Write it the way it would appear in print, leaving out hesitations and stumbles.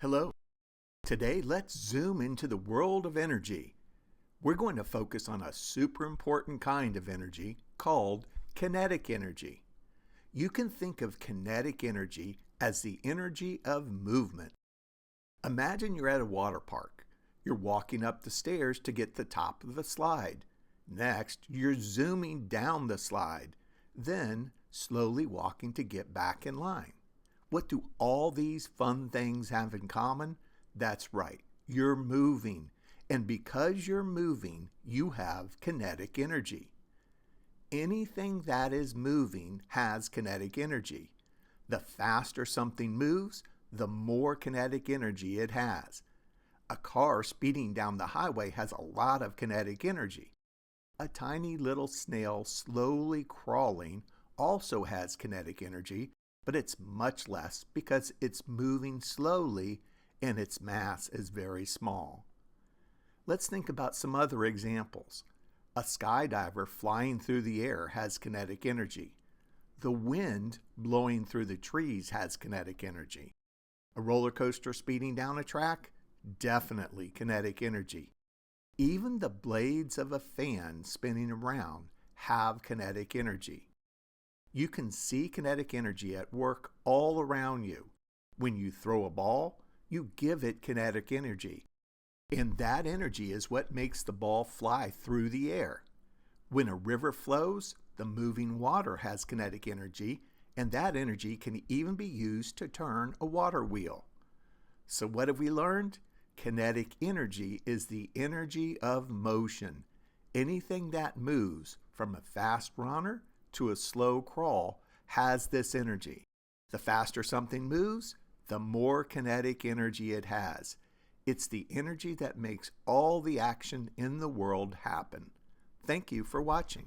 Hello. Today, let's zoom into the world of energy. We're going to focus on a super important kind of energy called kinetic energy. You can think of kinetic energy as the energy of movement. Imagine you're at a water park. You're walking up the stairs to get to the top of the slide. Next, you're zooming down the slide, then slowly walking to get back in line. What do all these fun things have in common? That's right, you're moving. And because you're moving, you have kinetic energy. Anything that is moving has kinetic energy. The faster something moves, the more kinetic energy it has. A car speeding down the highway has a lot of kinetic energy. A tiny little snail slowly crawling also has kinetic energy, but it's much less because it's moving slowly and its mass is very small. Let's think about some other examples. A skydiver flying through the air has kinetic energy. The wind blowing through the trees has kinetic energy. A roller coaster speeding down a track? Definitely kinetic energy. Even the blades of a fan spinning around have kinetic energy. You can see kinetic energy at work all around you. When you throw a ball, you give it kinetic energy. And that energy is what makes the ball fly through the air. When a river flows, the moving water has kinetic energy, and that energy can even be used to turn a water wheel. So what have we learned? Kinetic energy is the energy of motion. Anything that moves, from a fast runner to a slow crawl, has this energy. The faster something moves, the more kinetic energy it has. It's the energy that makes all the action in the world happen. Thank you for watching.